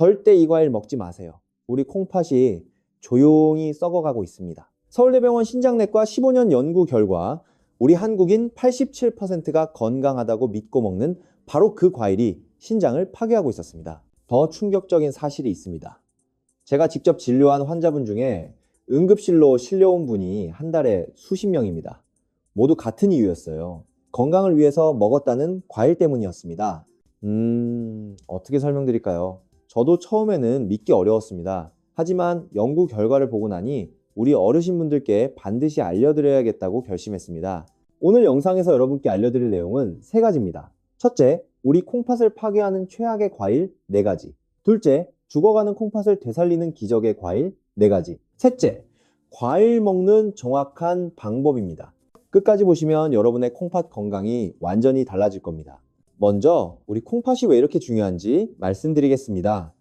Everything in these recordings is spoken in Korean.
절대 이 과일 먹지 마세요. 우리 콩팥이 조용히 썩어가고 있습니다. 서울대병원 신장내과 15년 연구 결과 우리 한국인 87%가 건강하다고 믿고 먹는 바로 그 과일이 신장을 파괴하고 있었습니다. 더 충격적인 사실이 있습니다. 제가 직접 진료한 환자분 중에 응급실로 실려온 분이 한 달에 수십 명입니다. 모두 같은 이유였어요. 건강을 위해서 먹었다는 과일 때문이었습니다. 어떻게 설명드릴까요? 저도 처음에는 믿기 어려웠습니다. 하지만 연구 결과를 보고 나니 우리 어르신분들께 반드시 알려드려야겠다고 결심했습니다. 오늘 영상에서 여러분께 알려드릴 내용은 세 가지입니다. 첫째, 우리 콩팥을 파괴하는 최악의 과일 4가지. 둘째, 죽어가는 콩팥을 되살리는 기적의 과일 4가지. 셋째, 과일 먹는 정확한 방법입니다. 끝까지 보시면 여러분의 콩팥 건강이 완전히 달라질 겁니다. 먼저 우리 콩팥이 왜 이렇게 중요한지 말씀드리겠습니다.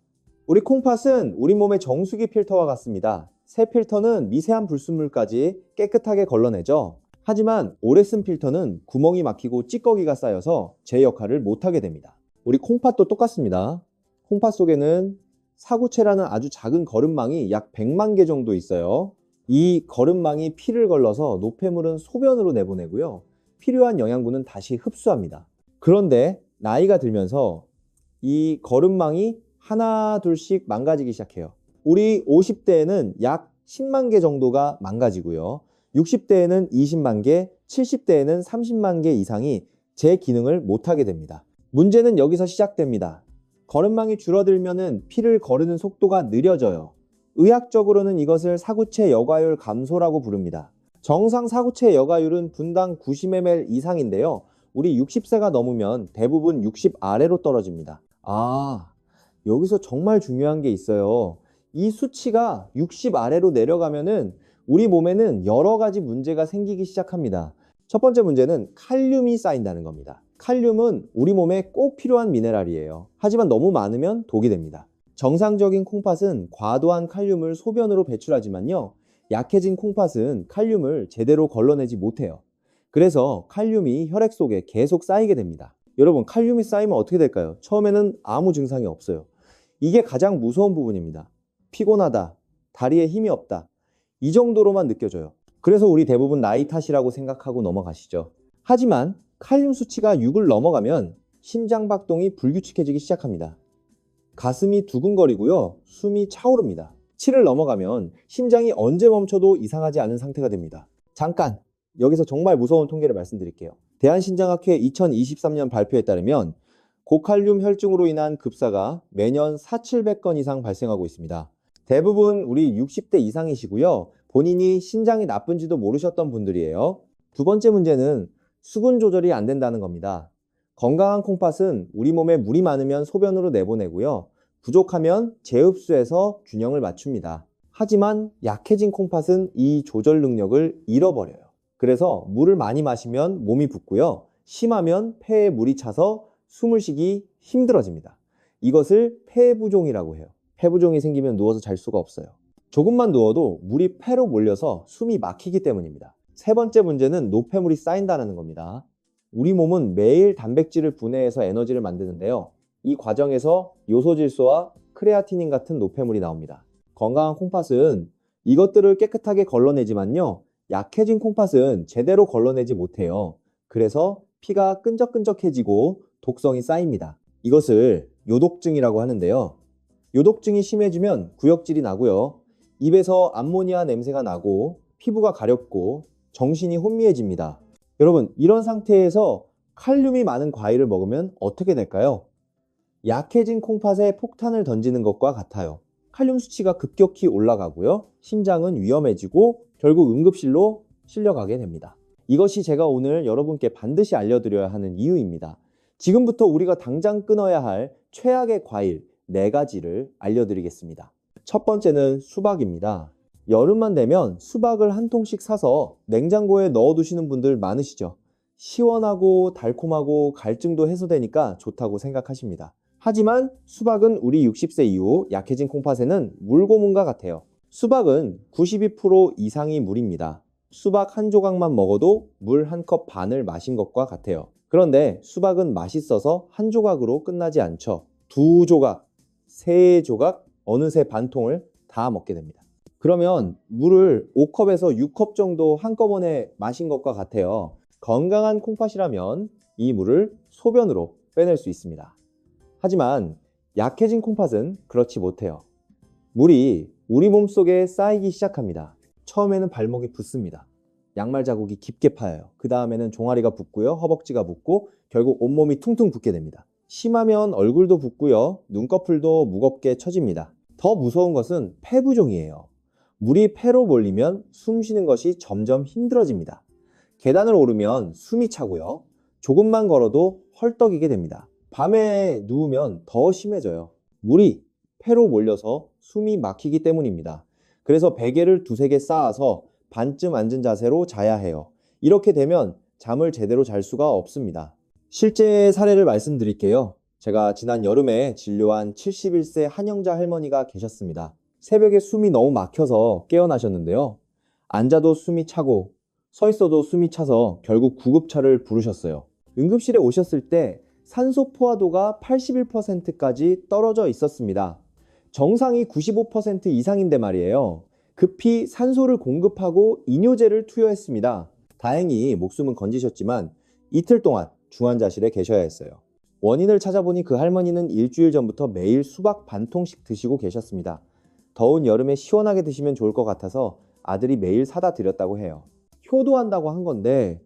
우리 콩팥은 우리 몸의 정수기 필터와 같습니다. 새 필터는 미세한 불순물까지 깨끗하게 걸러내죠. 하지만 오래 쓴 필터는 구멍이 막히고 찌꺼기가 쌓여서 제 역할을 못하게 됩니다. 우리 콩팥도 똑같습니다. 콩팥 속에는 사구체라는 아주 작은 거름망이 약 100만 개 정도 있어요. 이 거름망이 피를 걸러서 노폐물은 소변으로 내보내고요. 필요한 영양분은 다시 흡수합니다. 그런데 나이가 들면서 이 거름망이 하나 둘씩 망가지기 시작해요. 우리 50대에는 약 10만 개 정도가 망가지고요. 60대에는 20만 개, 70대에는 30만 개 이상이 제 기능을 못하게 됩니다. 문제는 여기서 시작됩니다. 거름망이 줄어들면 피를 거르는 속도가 느려져요. 의학적으로는 이것을 사구체 여과율 감소라고 부릅니다. 정상 사구체 여과율은 분당 90ml 이상인데요. 우리 60세가 넘으면 대부분 60 아래로 떨어집니다. 여기서 정말 중요한 게 있어요. 이 수치가 60 아래로 내려가면은 우리 몸에는 여러 가지 문제가 생기기 시작합니다. 첫 번째 문제는 칼륨이 쌓인다는 겁니다. 칼륨은 우리 몸에 꼭 필요한 미네랄이에요. 하지만 너무 많으면 독이 됩니다. 정상적인 콩팥은 과도한 칼륨을 소변으로 배출하지만요. 약해진 콩팥은 칼륨을 제대로 걸러내지 못해요. 그래서 칼륨이 혈액 속에 계속 쌓이게 됩니다. 여러분, 칼륨이 쌓이면 어떻게 될까요? 처음에는 아무 증상이 없어요. 이게 가장 무서운 부분입니다. 피곤하다, 다리에 힘이 없다, 이 정도로만 느껴져요. 그래서 우리 대부분 나이 탓이라고 생각하고 넘어가시죠. 하지만 칼륨 수치가 6을 넘어가면 심장 박동이 불규칙해지기 시작합니다. 가슴이 두근거리고요, 숨이 차오릅니다. 7을 넘어가면 심장이 언제 멈춰도 이상하지 않은 상태가 됩니다. 잠깐! 여기서 정말 무서운 통계를 말씀드릴게요. 대한신장학회 2023년 발표에 따르면 고칼륨 혈증으로 인한 급사가 매년 4,700건 이상 발생하고 있습니다. 대부분 우리 60대 이상이시고요. 본인이 신장이 나쁜지도 모르셨던 분들이에요. 두 번째 문제는 수분 조절이 안 된다는 겁니다. 건강한 콩팥은 우리 몸에 물이 많으면 소변으로 내보내고요. 부족하면 재흡수해서 균형을 맞춥니다. 하지만 약해진 콩팥은 이 조절 능력을 잃어버려요. 그래서 물을 많이 마시면 몸이 붓고요. 심하면 폐에 물이 차서 숨을 쉬기 힘들어집니다. 이것을 폐부종이라고 해요. 폐부종이 생기면 누워서 잘 수가 없어요. 조금만 누워도 물이 폐로 몰려서 숨이 막히기 때문입니다. 세 번째 문제는 노폐물이 쌓인다는 겁니다. 우리 몸은 매일 단백질을 분해해서 에너지를 만드는데요. 이 과정에서 요소질소와 크레아티닌 같은 노폐물이 나옵니다. 건강한 콩팥은 이것들을 깨끗하게 걸러내지만요. 약해진 콩팥은 제대로 걸러내지 못해요. 그래서 피가 끈적끈적해지고 독성이 쌓입니다. 이것을 요독증이라고 하는데요. 요독증이 심해지면 구역질이 나고요. 입에서 암모니아 냄새가 나고 피부가 가렵고 정신이 혼미해집니다. 여러분, 이런 상태에서 칼륨이 많은 과일을 먹으면 어떻게 될까요? 약해진 콩팥에 폭탄을 던지는 것과 같아요. 칼륨 수치가 급격히 올라가고요. 심장은 위험해지고 결국 응급실로 실려가게 됩니다. 이것이 제가 오늘 여러분께 반드시 알려드려야 하는 이유입니다. 지금부터 우리가 당장 끊어야 할 최악의 과일 4가지를 알려드리겠습니다. 첫 번째는 수박입니다. 여름만 되면 수박을 한 통씩 사서 냉장고에 넣어두시는 분들 많으시죠? 시원하고 달콤하고 갈증도 해소되니까 좋다고 생각하십니다. 하지만 수박은 우리 60세 이후 약해진 콩팥에는 물고문과 같아요. 수박은 92% 이상이 물입니다. 수박 한 조각만 먹어도 물 한 컵 반을 마신 것과 같아요. 그런데 수박은 맛있어서 한 조각으로 끝나지 않죠. 2조각, 3조각, 어느새 반통을 다 먹게 됩니다. 그러면 물을 5컵에서 6컵 정도 한꺼번에 마신 것과 같아요. 건강한 콩팥이라면 이 물을 소변으로 빼낼 수 있습니다. 하지만 약해진 콩팥은 그렇지 못해요. 물이 우리 몸속에 쌓이기 시작합니다. 처음에는 발목이 붓습니다. 양말 자국이 깊게 파여요. 그 다음에는 종아리가 붓고요. 허벅지가 붓고 결국 온몸이 퉁퉁 붓게 됩니다. 심하면 얼굴도 붓고요. 눈꺼풀도 무겁게 처집니다. 더 무서운 것은 폐 부종이에요. 물이 폐로 몰리면 숨 쉬는 것이 점점 힘들어집니다. 계단을 오르면 숨이 차고요. 조금만 걸어도 헐떡이게 됩니다. 밤에 누우면 더 심해져요. 물이 폐로 몰려서 숨이 막히기 때문입니다. 그래서 베개를 2-3개 쌓아서 반쯤 앉은 자세로 자야 해요. 이렇게 되면 잠을 제대로 잘 수가 없습니다. 실제 사례를 말씀드릴게요. 제가 지난 여름에 진료한 71세 한영자 할머니가 계셨습니다. 새벽에 숨이 너무 막혀서 깨어나셨는데요. 앉아도 숨이 차고 서 있어도 숨이 차서 결국 구급차를 부르셨어요. 응급실에 오셨을 때 산소 포화도가 81%까지 떨어져 있었습니다. 정상이 95% 이상인데 말이에요. 급히 산소를 공급하고 이뇨제를 투여했습니다. 다행히 목숨은 건지셨지만 이틀 동안 중환자실에 계셔야 했어요. 원인을 찾아보니 그 할머니는 일주일 전부터 매일 수박 반통씩 드시고 계셨습니다. 더운 여름에 시원하게 드시면 좋을 것 같아서 아들이 매일 사다 드렸다고 해요. 효도한다고 한 건데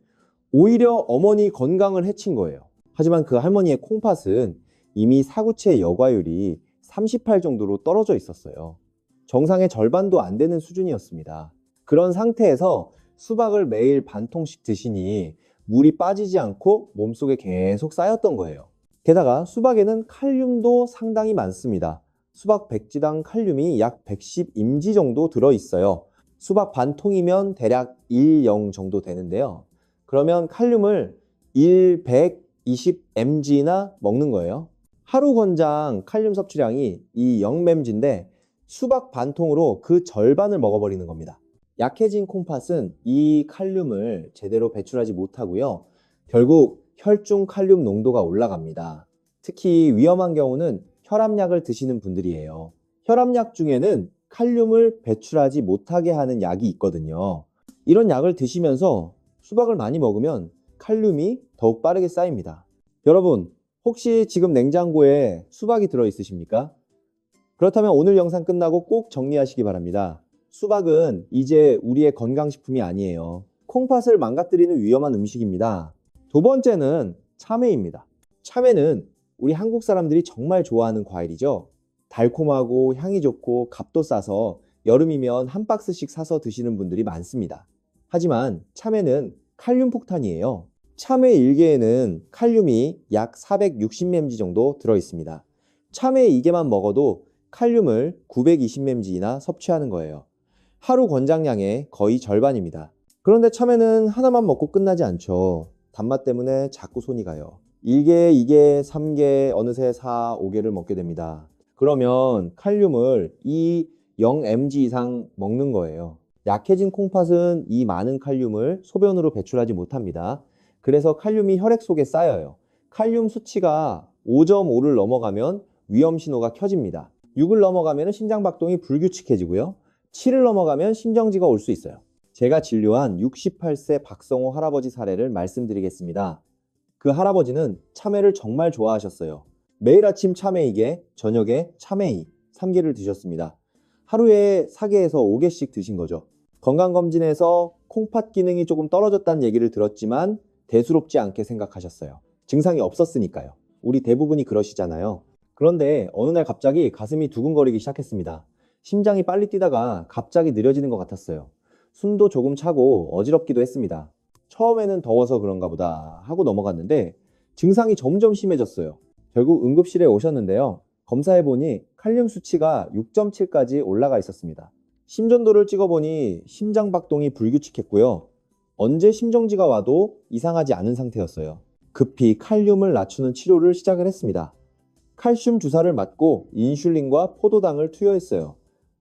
오히려 어머니 건강을 해친 거예요. 하지만 그 할머니의 콩팥은 이미 사구체 여과율이 38 정도로 떨어져 있었어요. 정상의 절반도 안 되는 수준이었습니다. 그런 상태에서 수박을 매일 반통씩 드시니 물이 빠지지 않고 몸속에 계속 쌓였던 거예요. 게다가 수박에는 칼륨도 상당히 많습니다. 수박 백지당 칼륨이 약 110mg 정도 들어있어요. 수박 반통이면 대략 1:0 정도 되는데요. 그러면 칼륨을 120mg나 먹는 거예요. 하루 권장 칼륨 섭취량이 이 0mg인데 수박 반통으로 그 절반을 먹어버리는 겁니다. 약해진 콩팥은 이 칼륨을 제대로 배출하지 못하고요. 결국 혈중 칼륨 농도가 올라갑니다. 특히 위험한 경우는 혈압약을 드시는 분들이에요. 혈압약 중에는 칼륨을 배출하지 못하게 하는 약이 있거든요. 이런 약을 드시면서 수박을 많이 먹으면 칼륨이 더욱 빠르게 쌓입니다. 여러분, 혹시 지금 냉장고에 수박이 들어 있으십니까? 그렇다면 오늘 영상 끝나고 꼭 정리하시기 바랍니다. 수박은 이제 우리의 건강식품이 아니에요. 콩팥을 망가뜨리는 위험한 음식입니다. 두 번째는 참외입니다. 참외는 우리 한국 사람들이 정말 좋아하는 과일이죠. 달콤하고 향이 좋고 값도 싸서 여름이면 한 박스씩 사서 드시는 분들이 많습니다. 하지만 참외는 칼륨 폭탄이에요. 참외 일개에는 칼륨이 약 460mg 정도 들어있습니다. 참외 2개만 먹어도 칼륨을 920mg나 섭취하는 거예요. 하루 권장량의 거의 절반입니다. 그런데 참외는 하나만 먹고 끝나지 않죠. 단맛 때문에 자꾸 손이 가요. 1개, 2개, 3개, 어느새 4, 5개를 먹게 됩니다. 그러면 칼륨을 0mg 이상 먹는 거예요. 약해진 콩팥은 이 많은 칼륨을 소변으로 배출하지 못합니다. 그래서 칼륨이 혈액 속에 쌓여요. 칼륨 수치가 5.5를 넘어가면 위험 신호가 켜집니다. 6을 넘어가면 심장박동이 불규칙해지고요. 7을 넘어가면 심정지가 올 수 있어요. 제가 진료한 68세 박성호 할아버지 사례를 말씀드리겠습니다. 그 할아버지는 참외를 정말 좋아하셨어요. 매일 아침 참외 2개, 저녁에 참외 2, 3개를 드셨습니다. 하루에 4개에서 5개씩 드신 거죠. 건강검진에서 콩팥 기능이 조금 떨어졌다는 얘기를 들었지만 대수롭지 않게 생각하셨어요. 증상이 없었으니까요. 우리 대부분이 그러시잖아요. 그런데 어느 날 갑자기 가슴이 두근거리기 시작했습니다. 심장이 빨리 뛰다가 갑자기 느려지는 것 같았어요. 숨도 조금 차고 어지럽기도 했습니다. 처음에는 더워서 그런가 보다 하고 넘어갔는데 증상이 점점 심해졌어요. 결국 응급실에 오셨는데요. 검사해보니 칼륨 수치가 6.7까지 올라가 있었습니다. 심전도를 찍어보니 심장박동이 불규칙했고요. 언제 심정지가 와도 이상하지 않은 상태였어요. 급히 칼륨을 낮추는 치료를 시작을 했습니다. 칼슘 주사를 맞고 인슐린과 포도당을 투여했어요.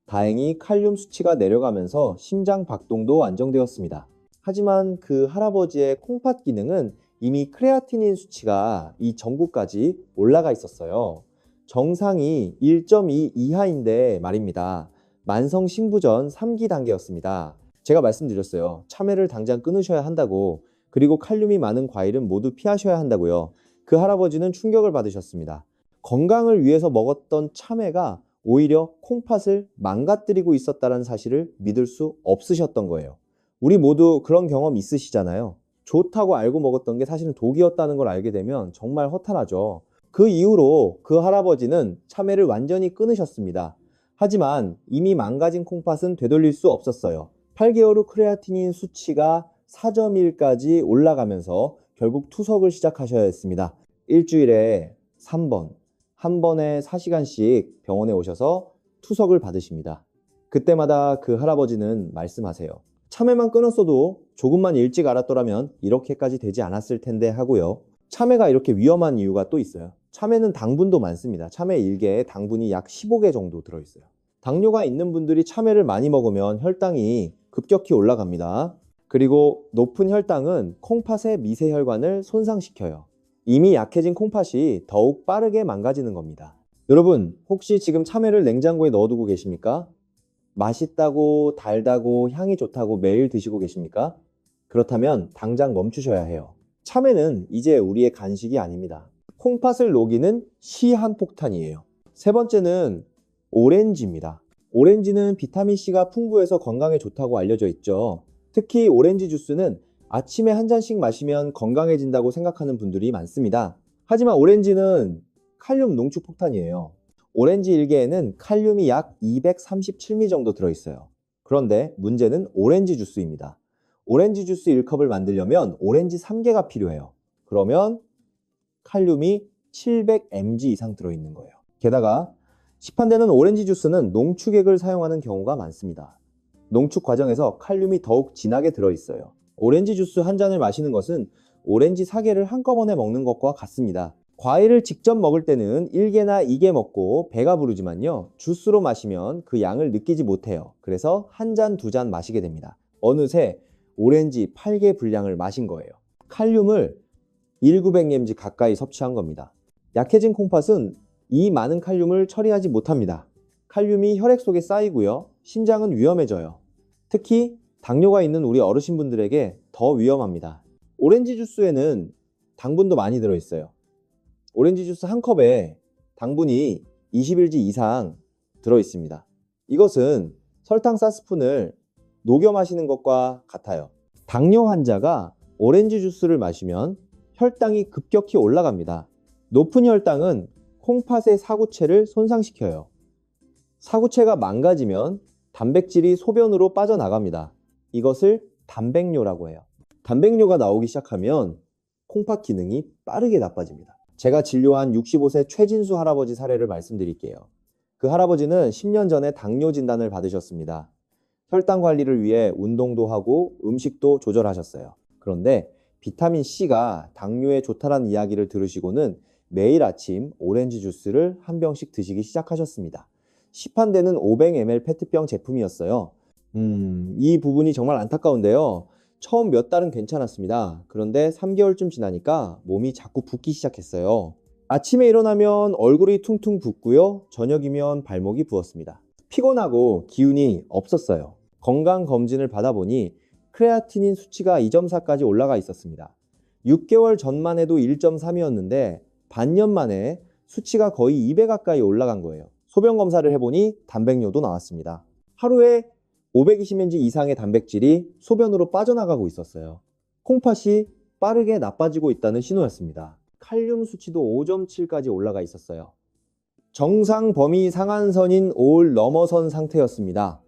다행히 칼륨 수치가 내려가면서 심장 박동도 안정되었습니다. 하지만 그 할아버지의 콩팥 기능은 이미 크레아티닌 수치가 이 전구까지 올라가 있었어요. 정상이 1.2 이하인데 말입니다. 만성 신부전 3기 단계였습니다. 제가 말씀드렸어요. 참외를 당장 끊으셔야 한다고. 그리고 칼륨이 많은 과일은 모두 피하셔야 한다고요. 그 할아버지는 충격을 받으셨습니다. 건강을 위해서 먹었던 참외가 오히려 콩팥을 망가뜨리고 있었다는 사실을 믿을 수 없으셨던 거예요. 우리 모두 그런 경험 있으시잖아요. 좋다고 알고 먹었던 게 사실은 독이었다는 걸 알게 되면 정말 허탈하죠. 그 이후로 그 할아버지는 참외를 완전히 끊으셨습니다. 하지만 이미 망가진 콩팥은 되돌릴 수 없었어요. 8개월 후 크레아티닌 수치가 4.1까지 올라가면서 결국 투석을 시작하셔야 했습니다. 일주일에 3번, 한 번에 4시간씩 병원에 오셔서 투석을 받으십니다. 그때마다 그 할아버지는 말씀하세요. 참외만 끊었어도 조금만 일찍 알았더라면 이렇게까지 되지 않았을 텐데 하고요. 참외가 이렇게 위험한 이유가 또 있어요. 참외는 당분도 많습니다. 참외 1개에 당분이 약 15개 정도 들어있어요. 당뇨가 있는 분들이 참외를 많이 먹으면 혈당이 급격히 올라갑니다. 그리고 높은 혈당은 콩팥의 미세혈관을 손상시켜요. 이미 약해진 콩팥이 더욱 빠르게 망가지는 겁니다. 여러분, 혹시 지금 참외를 냉장고에 넣어두고 계십니까? 맛있다고, 달다고, 향이 좋다고 매일 드시고 계십니까? 그렇다면 당장 멈추셔야 해요. 참외는 이제 우리의 간식이 아닙니다. 콩팥을 녹이는 시한폭탄이에요. 세 번째는 오렌지입니다. 오렌지는 비타민C가 풍부해서 건강에 좋다고 알려져 있죠. 특히 오렌지 주스는 아침에 한 잔씩 마시면 건강해진다고 생각하는 분들이 많습니다. 하지만 오렌지는 칼륨 농축 폭탄이에요. 오렌지 1개에는 칼륨이 약 237mg 정도 들어있어요. 그런데 문제는 오렌지 주스입니다. 오렌지 주스 1컵을 만들려면 오렌지 3개가 필요해요. 그러면 칼륨이 700mg 이상 들어있는 거예요. 게다가 시판되는 오렌지 주스는 농축액을 사용하는 경우가 많습니다. 농축 과정에서 칼륨이 더욱 진하게 들어있어요. 오렌지 주스 한 잔을 마시는 것은 오렌지 사개를 한꺼번에 먹는 것과 같습니다. 과일을 직접 먹을 때는 1개나 2개 먹고 배가 부르지만요. 주스로 마시면 그 양을 느끼지 못해요. 그래서 한 잔, 두 잔 마시게 됩니다. 어느새 오렌지 8개 분량을 마신 거예요. 칼륨을 1900mg 가까이 섭취한 겁니다. 약해진 콩팥은 이 많은 칼륨을 처리하지 못합니다. 칼륨이 혈액 속에 쌓이고요. 심장은 위험해져요. 특히 당뇨가 있는 우리 어르신분들에게 더 위험합니다. 오렌지 주스에는 당분도 많이 들어있어요. 오렌지 주스 한 컵에 당분이 21g 이상 들어있습니다. 이것은 설탕 쌀스푼을 녹여 마시는 것과 같아요. 당뇨 환자가 오렌지 주스를 마시면 혈당이 급격히 올라갑니다. 높은 혈당은 콩팥의 사구체를 손상시켜요. 사구체가 망가지면 단백질이 소변으로 빠져나갑니다. 이것을 단백뇨라고 해요. 단백뇨가 나오기 시작하면 콩팥 기능이 빠르게 나빠집니다. 제가 진료한 65세 최진수 할아버지 사례를 말씀드릴게요. 그 할아버지는 10년 전에 당뇨 진단을 받으셨습니다. 혈당 관리를 위해 운동도 하고 음식도 조절하셨어요. 그런데 비타민C가 당뇨에 좋다는 이야기를 들으시고는 매일 아침 오렌지 주스를 한 병씩 드시기 시작하셨습니다. 시판되는 500ml 페트병 제품이었어요. 이 부분이 정말 안타까운데요. 처음 몇 달은 괜찮았습니다. 그런데 3개월쯤 지나니까 몸이 자꾸 붓기 시작했어요. 아침에 일어나면 얼굴이 퉁퉁 붓고요. 저녁이면 발목이 부었습니다. 피곤하고 기운이 없었어요. 건강검진을 받아보니 크레아티닌 수치가 2.4까지 올라가 있었습니다. 6개월 전만 해도 1.3이었는데 반년 만에 수치가 거의 2배 가까이 올라간 거예요. 소변 검사를 해보니 단백뇨도 나왔습니다. 하루에 520mg 이상의 단백질이 소변으로 빠져나가고 있었어요. 콩팥이 빠르게 나빠지고 있다는 신호였습니다. 칼륨 수치도 5.7까지 올라가 있었어요. 정상 범위 상한선인 5를 넘어선 상태였습니다.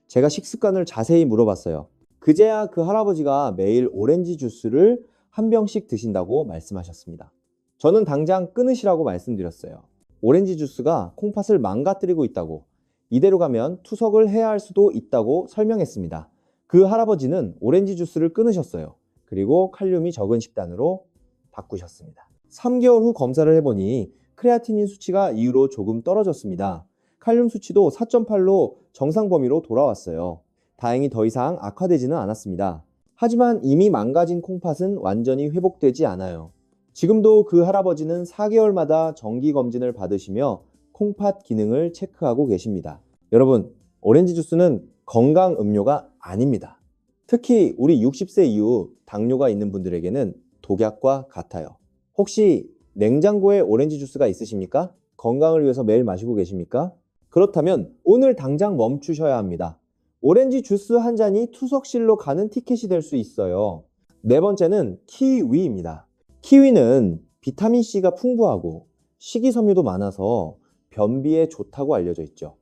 제가 식습관을 자세히 물어봤어요. 그제야 그 할아버지가 매일 오렌지 주스를 한 병씩 드신다고 말씀하셨습니다. 저는 당장 끊으시라고 말씀드렸어요. 오렌지 주스가 콩팥을 망가뜨리고 있다고, 이대로 가면 투석을 해야 할 수도 있다고 설명했습니다. 그 할아버지는 오렌지 주스를 끊으셨어요. 그리고 칼륨이 적은 식단으로 바꾸셨습니다. 3개월 후 검사를 해보니 크레아티닌 수치가 이후로 조금 떨어졌습니다. 칼륨 수치도 4.8로 정상 범위로 돌아왔어요. 다행히 더 이상 악화되지는 않았습니다. 하지만 이미 망가진 콩팥은 완전히 회복되지 않아요. 지금도 그 할아버지는 4개월마다 정기검진을 받으시며 콩팥 기능을 체크하고 계십니다. 여러분, 오렌지 주스는 건강 음료가 아닙니다. 특히 우리 60세 이후 당뇨가 있는 분들에게는 독약과 같아요. 혹시 냉장고에 오렌지 주스가 있으십니까? 건강을 위해서 매일 마시고 계십니까? 그렇다면 오늘 당장 멈추셔야 합니다. 오렌지 주스 한 잔이 투석실로 가는 티켓이 될 수 있어요. 네 번째는 키위입니다. 키위는 비타민C가 풍부하고 식이섬유도 많아서 변비에 좋다고 알려져 있죠.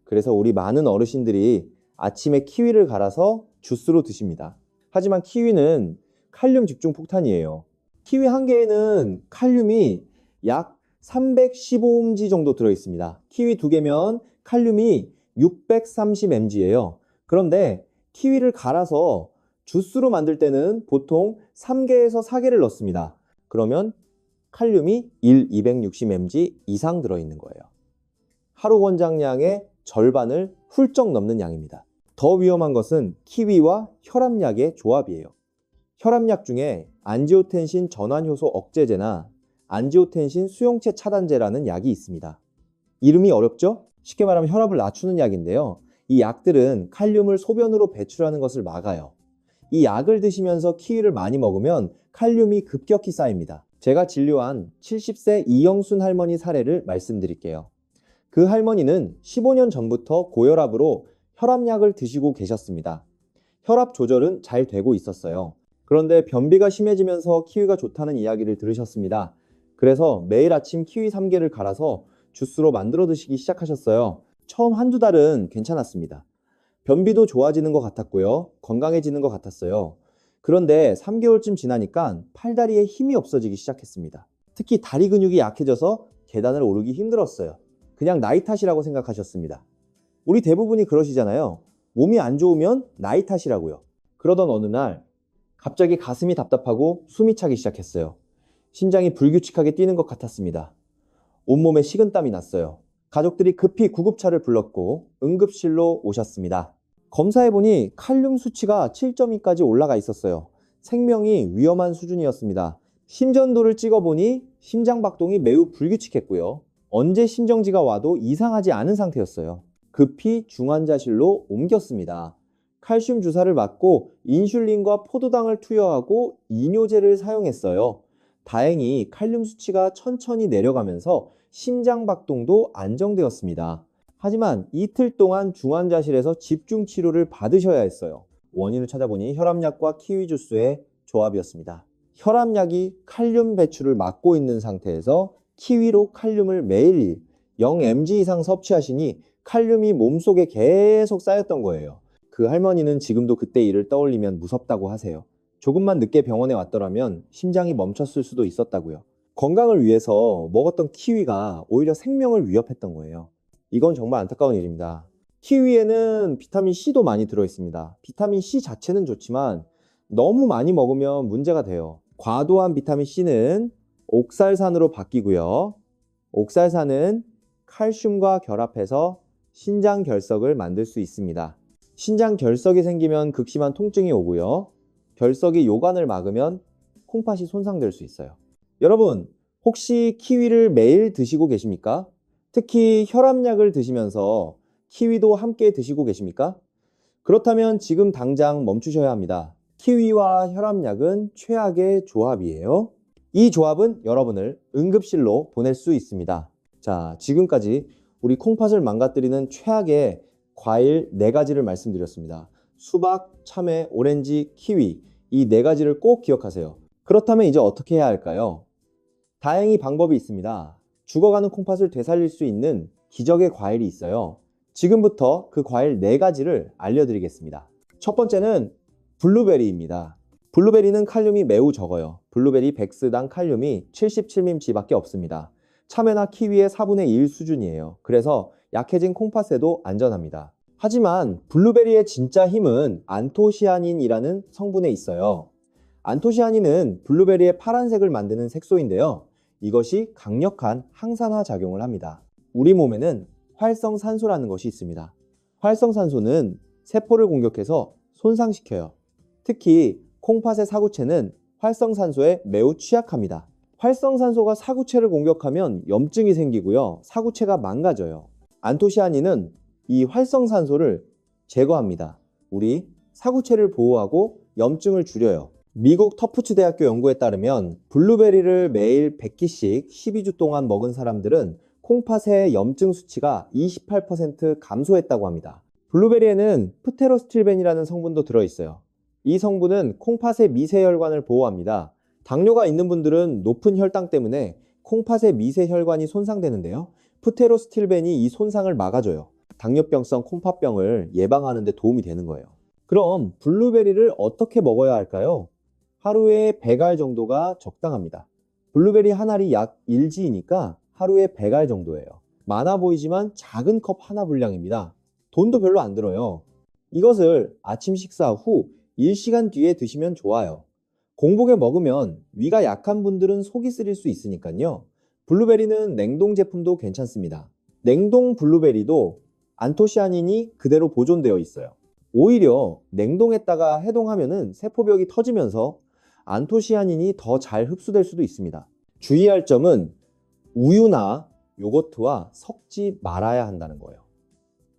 그래서 우리 많은 어르신들이 아침에 키위를 갈아서 주스로 드십니다. 하지만 키위는 칼륨 집중 폭탄이에요. 키위 한 개에는 칼륨이 약 315mg 정도 들어있습니다. 키위 두 개면 칼륨이 630mg예요. 그런데 키위를 갈아서 주스로 만들 때는 보통 3개에서 4개를 넣습니다. 그러면 칼륨이 260mg 이상 들어있는 거예요. 하루 권장량의 절반을 훌쩍 넘는 양입니다. 더 위험한 것은 키위와 혈압약의 조합이에요. 혈압약 중에 안지오텐신 전환효소 억제제나 안지오텐신 수용체 차단제라는 약이 있습니다. 이름이 어렵죠? 쉽게 말하면 혈압을 낮추는 약인데요. 이 약들은 칼륨을 소변으로 배출하는 것을 막아요. 이 약을 드시면서 키위를 많이 먹으면 칼륨이 급격히 쌓입니다. 제가 진료한 70세 이영순 할머니 사례를 말씀드릴게요. 그 할머니는 15년 전부터 고혈압으로 혈압약을 드시고 계셨습니다. 혈압 조절은 잘 되고 있었어요. 그런데 변비가 심해지면서 키위가 좋다는 이야기를 들으셨습니다. 그래서 매일 아침 키위 3개를 갈아서 주스로 만들어 드시기 시작하셨어요. 처음 한두 달은 괜찮았습니다. 변비도 좋아지는 것 같았고요. 건강해지는 것 같았어요. 그런데 3개월쯤 지나니까 팔다리에 힘이 없어지기 시작했습니다. 특히 다리 근육이 약해져서 계단을 오르기 힘들었어요. 그냥 나이 탓이라고 생각하셨습니다. 우리 대부분이 그러시잖아요. 몸이 안 좋으면 나이 탓이라고요. 그러던 어느 날 갑자기 가슴이 답답하고 숨이 차기 시작했어요. 심장이 불규칙하게 뛰는 것 같았습니다. 온몸에 식은땀이 났어요. 가족들이 급히 구급차를 불렀고 응급실로 오셨습니다. 검사해보니 칼륨 수치가 7.2까지 올라가 있었어요. 생명이 위험한 수준이었습니다. 심전도를 찍어보니 심장박동이 매우 불규칙했고요. 언제 심정지가 와도 이상하지 않은 상태였어요. 급히 중환자실로 옮겼습니다. 칼슘 주사를 맞고 인슐린과 포도당을 투여하고 이뇨제를 사용했어요. 다행히 칼륨 수치가 천천히 내려가면서 심장박동도 안정되었습니다. 하지만 이틀 동안 중환자실에서 집중 치료를 받으셔야 했어요. 원인을 찾아보니 혈압약과 키위 주스의 조합이었습니다. 혈압약이 칼륨 배출을 막고 있는 상태에서 키위로 칼륨을 매일 0mg 이상 섭취하시니 칼륨이 몸속에 계속 쌓였던 거예요. 그 할머니는 지금도 그때 일을 떠올리면 무섭다고 하세요. 조금만 늦게 병원에 왔더라면 심장이 멈췄을 수도 있었다고요. 건강을 위해서 먹었던 키위가 오히려 생명을 위협했던 거예요. 이건 정말 안타까운 일입니다. 키위에는 비타민C도 많이 들어있습니다. 비타민C 자체는 좋지만 너무 많이 먹으면 문제가 돼요. 과도한 비타민C는 옥살산으로 바뀌고요. 옥살산은 칼슘과 결합해서 신장 결석을 만들 수 있습니다. 신장 결석이 생기면 극심한 통증이 오고요. 결석이 요관을 막으면 콩팥이 손상될 수 있어요. 여러분, 혹시 키위를 매일 드시고 계십니까? 특히 혈압약을 드시면서 키위도 함께 드시고 계십니까? 그렇다면 지금 당장 멈추셔야 합니다. 키위와 혈압약은 최악의 조합이에요. 이 조합은 여러분을 응급실로 보낼 수 있습니다. 자, 지금까지 우리 콩팥을 망가뜨리는 최악의 과일 4가지를 말씀드렸습니다. 수박, 참외, 오렌지, 키위, 이 4가지를 꼭 기억하세요. 그렇다면 이제 어떻게 해야 할까요? 다행히 방법이 있습니다. 죽어가는 콩팥을 되살릴 수 있는 기적의 과일이 있어요. 지금부터 그 과일 4가지를 알려드리겠습니다. 첫 번째는 블루베리입니다. 블루베리는 칼륨이 매우 적어요. 블루베리 100스당 칼륨이 77mg 밖에 없습니다. 참외나 키위의 4분의 1 수준이에요. 그래서 약해진 콩팥에도 안전합니다. 하지만 블루베리의 진짜 힘은 안토시아닌이라는 성분에 있어요. 안토시아닌은 블루베리의 파란색을 만드는 색소인데요. 이것이 강력한 항산화 작용을 합니다. 우리 몸에는 활성산소라는 것이 있습니다. 활성산소는 세포를 공격해서 손상시켜요. 특히 콩팥의 사구체는 활성산소에 매우 취약합니다. 활성산소가 사구체를 공격하면 염증이 생기고요. 사구체가 망가져요. 안토시아닌은 이 활성산소를 제거합니다. 우리 사구체를 보호하고 염증을 줄여요. 미국 터프츠 대학교 연구에 따르면 블루베리를 매일 100끼씩 12주 동안 먹은 사람들은 콩팥의 염증 수치가 28% 감소했다고 합니다. 블루베리에는 프테로스틸벤이라는 성분도 들어있어요. 이 성분은 콩팥의 미세혈관을 보호합니다. 당뇨가 있는 분들은 높은 혈당 때문에 콩팥의 미세혈관이 손상되는데요. 프테로스틸벤이 이 손상을 막아줘요. 당뇨병성 콩팥병을 예방하는 데 도움이 되는 거예요. 그럼 블루베리를 어떻게 먹어야 할까요? 하루에 100알 정도가 적당합니다. 블루베리 한 알이 약 1지이니까 하루에 100알 정도예요. 많아 보이지만 작은 컵 하나 분량입니다. 돈도 별로 안 들어요. 이것을 아침 식사 후 1시간 뒤에 드시면 좋아요. 공복에 먹으면 위가 약한 분들은 속이 쓰릴 수 있으니까요. 블루베리는 냉동 제품도 괜찮습니다. 냉동 블루베리도 안토시아닌이 그대로 보존되어 있어요. 오히려 냉동했다가 해동하면은 세포벽이 터지면서 안토시아닌이 더 잘 흡수될 수도 있습니다. 주의할 점은 우유나 요거트와 섞지 말아야 한다는 거예요.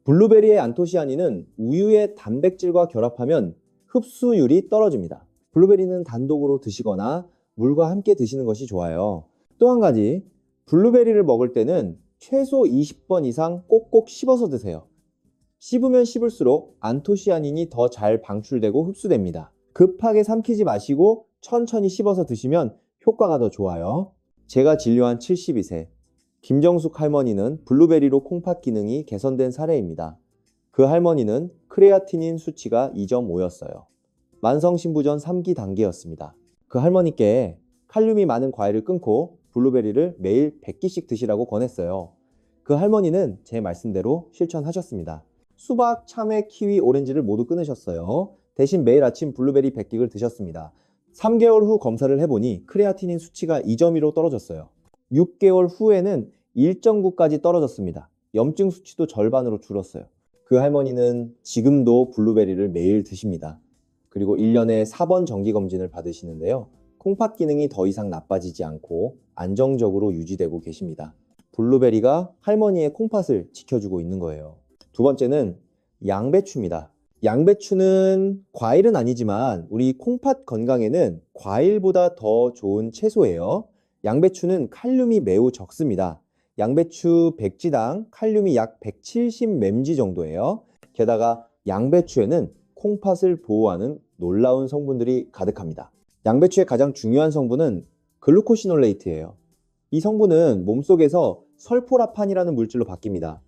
블루베리의 안토시아닌은 우유의 단백질과 결합하면 흡수율이 떨어집니다. 블루베리는 단독으로 드시거나 물과 함께 드시는 것이 좋아요. 또 한 가지, 블루베리를 먹을 때는 최소 20번 이상 꼭꼭 씹어서 드세요. 씹으면 씹을수록 안토시아닌이 더 잘 방출되고 흡수됩니다. 급하게 삼키지 마시고 천천히 씹어서 드시면 효과가 더 좋아요. 제가 진료한 72세 김정숙 할머니는 블루베리로 콩팥 기능이 개선된 사례입니다. 그 할머니는 크레아티닌 수치가 2.5였어요. 만성신부전 3기 단계였습니다. 그 할머니께 칼륨이 많은 과일을 끊고 블루베리를 매일 100끼씩 드시라고 권했어요. 그 할머니는 제 말씀대로 실천하셨습니다. 수박, 참외, 키위, 오렌지를 모두 끊으셨어요. 대신 매일 아침 블루베리 100끼를 드셨습니다. 3개월 후 검사를 해보니 크레아티닌 수치가 2.2로 떨어졌어요. 6개월 후에는 1.9까지 떨어졌습니다. 염증 수치도 절반으로 줄었어요. 그 할머니는 지금도 블루베리를 매일 드십니다. 그리고 1년에 4번 정기검진을 받으시는데요. 콩팥 기능이 더 이상 나빠지지 않고 안정적으로 유지되고 계십니다. 블루베리가 할머니의 콩팥을 지켜주고 있는 거예요. 두 번째는 양배추입니다. 양배추는 과일은 아니지만 우리 콩팥 건강에는 과일보다 더 좋은 채소예요. 양배추는 칼륨이 매우 적습니다. 양배추 100지당 칼륨이 약 170 맴지 정도예요. 게다가 양배추에는 콩팥을 보호하는 놀라운 성분들이 가득합니다. 양배추의 가장 중요한 성분은 글루코시놀레이트예요. 이 성분은 몸속에서 설포라판이라는 물질로 바뀝니다.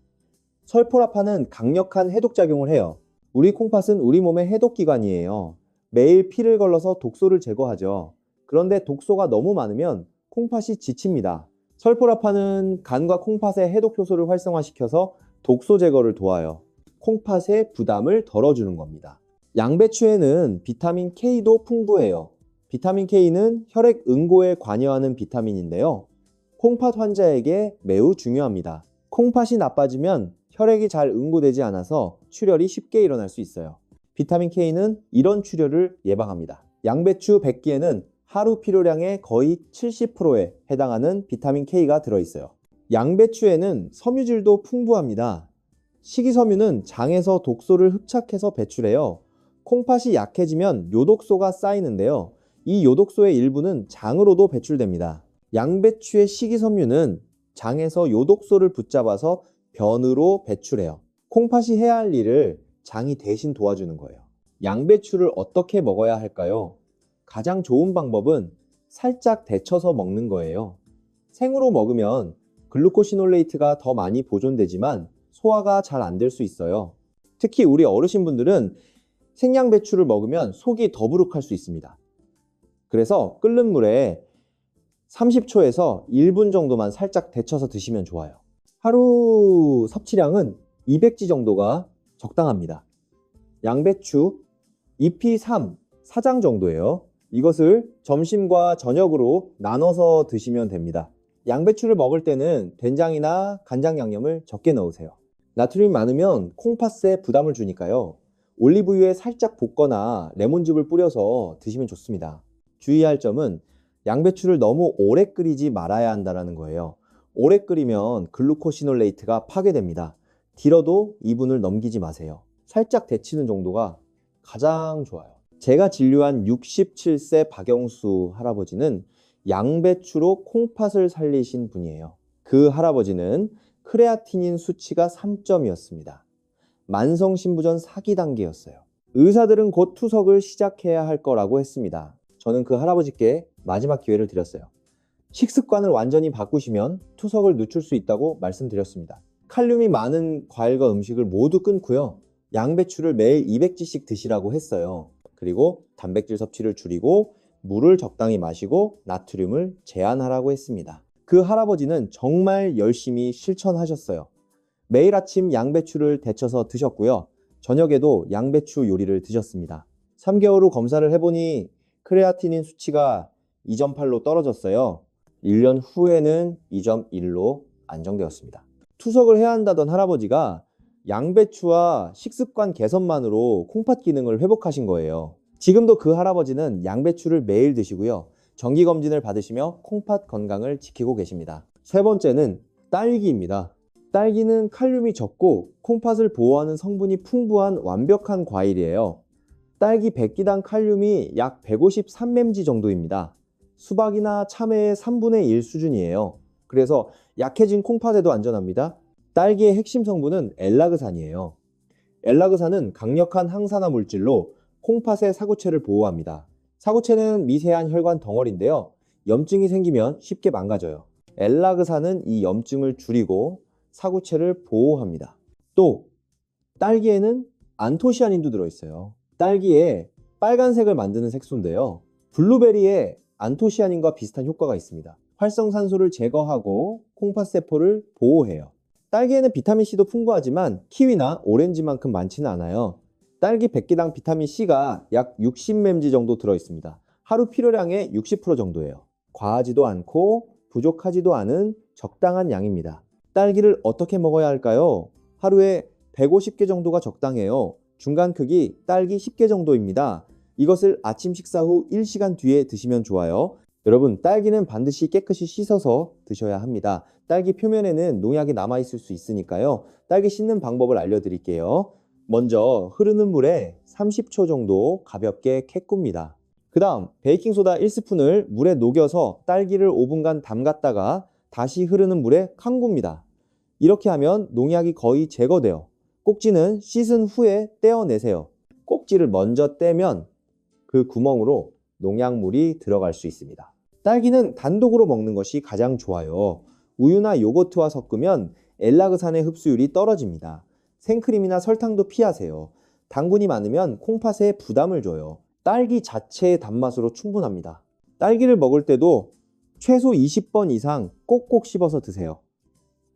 설포라판은 강력한 해독작용을 해요. 우리 콩팥은 우리 몸의 해독기관이에요. 매일 피를 걸러서 독소를 제거하죠. 그런데 독소가 너무 많으면 콩팥이 지칩니다. 설포라판은 간과 콩팥의 해독 효소를 활성화시켜서 독소 제거를 도와요. 콩팥의 부담을 덜어주는 겁니다. 양배추에는 비타민 K도 풍부해요. 비타민 K는 혈액 응고에 관여하는 비타민인데요. 콩팥 환자에게 매우 중요합니다. 콩팥이 나빠지면 혈액이 잘 응고되지 않아서 출혈이 쉽게 일어날 수 있어요. 비타민 K는 이런 출혈을 예방합니다. 양배추 100끼에는 하루 필요량의 거의 70%에 해당하는 비타민 K가 들어있어요. 양배추에는 섬유질도 풍부합니다. 식이섬유는 장에서 독소를 흡착해서 배출해요. 콩팥이 약해지면 요독소가 쌓이는데요. 이 요독소의 일부는 장으로도 배출됩니다. 양배추의 식이섬유는 장에서 요독소를 붙잡아서 변으로 배출해요. 콩팥이 해야 할 일을 장이 대신 도와주는 거예요. 양배추를 어떻게 먹어야 할까요? 가장 좋은 방법은 살짝 데쳐서 먹는 거예요. 생으로 먹으면 글루코시놀레이트가 더 많이 보존되지만 소화가 잘 안 될 수 있어요. 특히 우리 어르신분들은 생양배추를 먹으면 속이 더부룩할 수 있습니다. 그래서 끓는 물에 30초에서 1분 정도만 살짝 데쳐서 드시면 좋아요. 하루 섭취량은 200지 정도가 적당합니다. 양배추 잎이 4장 정도예요. 이것을 점심과 저녁으로 나눠서 드시면 됩니다. 양배추를 먹을 때는 된장이나 간장 양념을 적게 넣으세요. 나트륨이 많으면 콩팥에 부담을 주니까요. 올리브유에 살짝 볶거나 레몬즙을 뿌려서 드시면 좋습니다. 주의할 점은 양배추를 너무 오래 끓이지 말아야 한다는 거예요. 오래 끓이면 글루코시놀레이트가 파괴됩니다. 길어도 2분을 넘기지 마세요. 살짝 데치는 정도가 가장 좋아요. 제가 진료한 67세 박영수 할아버지는 양배추로 콩팥을 살리신 분이에요. 그 할아버지는 크레아티닌 수치가 3점이었습니다. 만성신부전 4기 단계였어요. 의사들은 곧 투석을 시작해야 할 거라고 했습니다. 저는 그 할아버지께 마지막 기회를 드렸어요. 식습관을 완전히 바꾸시면 투석을 늦출 수 있다고 말씀드렸습니다. 칼륨이 많은 과일과 음식을 모두 끊고요. 양배추를 매일 200g씩 드시라고 했어요. 그리고 단백질 섭취를 줄이고 물을 적당히 마시고 나트륨을 제한하라고 했습니다. 그 할아버지는 정말 열심히 실천하셨어요. 매일 아침 양배추를 데쳐서 드셨고요. 저녁에도 양배추 요리를 드셨습니다. 3개월 후 검사를 해보니 크레아티닌 수치가 2.8로 떨어졌어요. 1년 후에는 2.1로 안정되었습니다. 투석을 해야 한다던 할아버지가 양배추와 식습관 개선만으로 콩팥 기능을 회복하신 거예요. 지금도 그 할아버지는 양배추를 매일 드시고요. 정기검진을 받으시며 콩팥 건강을 지키고 계십니다. 세 번째는 딸기입니다. 딸기는 칼륨이 적고 콩팥을 보호하는 성분이 풍부한 완벽한 과일이에요. 딸기 100기당 칼륨이 약 153mg 정도입니다. 수박이나 참외의 3분의 1 수준이에요. 그래서 약해진 콩팥에도 안전합니다. 딸기의 핵심 성분은 엘라그산이에요. 엘라그산은 강력한 항산화 물질로 콩팥의 사구체를 보호합니다. 사구체는 미세한 혈관 덩어리인데요. 염증이 생기면 쉽게 망가져요. 엘라그산은 이 염증을 줄이고 사구체를 보호합니다. 또 딸기에는 안토시아닌도 들어있어요. 딸기에 빨간색을 만드는 색소인데요. 블루베리에 안토시아닌과 비슷한 효과가 있습니다. 활성산소를 제거하고 콩팥세포를 보호해요. 딸기에는 비타민C도 풍부하지만 키위나 오렌지만큼 많지는 않아요. 딸기 100개당 비타민C가 약 60mg 정도 들어있습니다. 하루 필요량의 60% 정도예요. 과하지도 않고 부족하지도 않은 적당한 양입니다. 딸기를 어떻게 먹어야 할까요? 하루에 150개 정도가 적당해요. 중간 크기 딸기 10개 정도입니다. 이것을 아침 식사 후 1시간 뒤에 드시면 좋아요. 여러분, 딸기는 반드시 깨끗이 씻어서 드셔야 합니다. 딸기 표면에는 농약이 남아있을 수 있으니까요. 딸기 씻는 방법을 알려드릴게요. 먼저 흐르는 물에 30초 정도 가볍게 캐꿉니다. 그 다음 베이킹소다 1스푼을 물에 녹여서 딸기를 5분간 담갔다가 다시 흐르는 물에 헹굽니다. 이렇게 하면 농약이 거의 제거돼요. 꼭지는 씻은 후에 떼어내세요. 꼭지를 먼저 떼면 그 구멍으로 농약물이 들어갈 수 있습니다. 딸기는 단독으로 먹는 것이 가장 좋아요. 우유나 요거트와 섞으면 엘라그산의 흡수율이 떨어집니다. 생크림이나 설탕도 피하세요. 당분이 많으면 콩팥에 부담을 줘요. 딸기 자체의 단맛으로 충분합니다. 딸기를 먹을 때도 최소 20번 이상 꼭꼭 씹어서 드세요.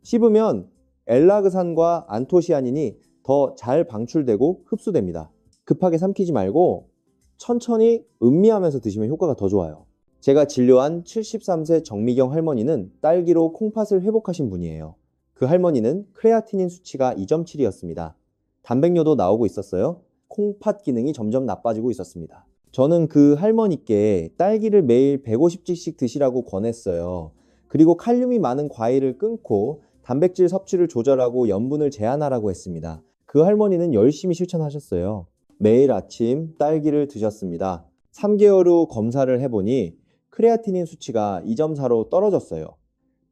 씹으면 엘라그산과 안토시아닌이 더 잘 방출되고 흡수됩니다. 급하게 삼키지 말고 천천히 음미하면서 드시면 효과가 더 좋아요. 제가 진료한 73세 정미경 할머니는 딸기로 콩팥을 회복하신 분이에요. 그 할머니는 크레아티닌 수치가 2.7이었습니다. 단백뇨도 나오고 있었어요. 콩팥 기능이 점점 나빠지고 있었습니다. 저는 그 할머니께 딸기를 매일 150g씩 드시라고 권했어요. 그리고 칼륨이 많은 과일을 끊고 단백질 섭취를 조절하고 염분을 제한하라고 했습니다. 그 할머니는 열심히 실천하셨어요. 매일 아침 딸기를 드셨습니다. 3개월 후 검사를 해보니 크레아티닌 수치가 2.4로 떨어졌어요.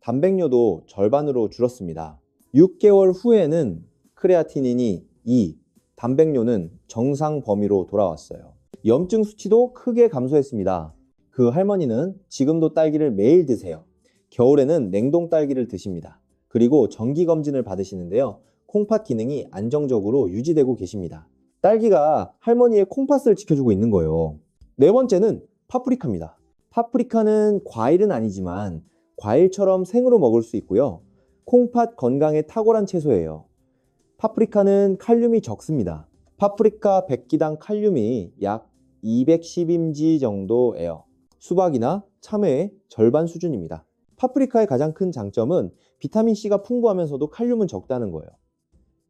단백뇨도 절반으로 줄었습니다. 6개월 후에는 크레아티닌이 2, 단백뇨는 정상 범위로 돌아왔어요. 염증 수치도 크게 감소했습니다. 그 할머니는 지금도 딸기를 매일 드세요. 겨울에는 냉동 딸기를 드십니다. 그리고 정기검진을 받으시는데요. 콩팥 기능이 안정적으로 유지되고 계십니다. 딸기가 할머니의 콩팥을 지켜주고 있는 거예요. 네 번째는 파프리카입니다. 파프리카는 과일은 아니지만 과일처럼 생으로 먹을 수 있고요. 콩팥 건강에 탁월한 채소예요. 파프리카는 칼륨이 적습니다. 파프리카 100기당 칼륨이 약 210mg 정도예요. 수박이나 참외의 절반 수준입니다. 파프리카의 가장 큰 장점은 비타민C가 풍부하면서도 칼륨은 적다는 거예요.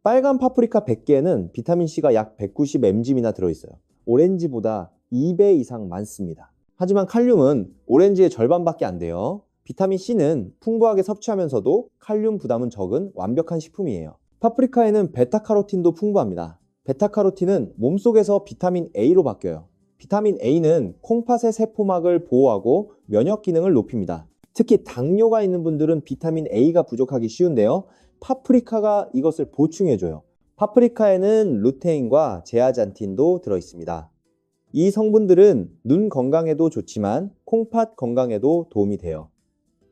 빨간 파프리카 100개에는 비타민C가 약 190mg나 들어있어요. 오렌지보다 2배 이상 많습니다. 하지만 칼륨은 오렌지의 절반밖에 안 돼요. 비타민 C는 풍부하게 섭취하면서도 칼륨 부담은 적은 완벽한 식품이에요. 파프리카에는 베타카로틴도 풍부합니다. 베타카로틴은 몸속에서 비타민 A로 바뀌어요. 비타민 A는 콩팥의 세포막을 보호하고 면역 기능을 높입니다. 특히 당뇨가 있는 분들은 비타민 A가 부족하기 쉬운데요. 파프리카가 이것을 보충해줘요. 파프리카에는 루테인과 제아잔틴도 들어있습니다. 이 성분들은 눈 건강에도 좋지만 콩팥 건강에도 도움이 돼요.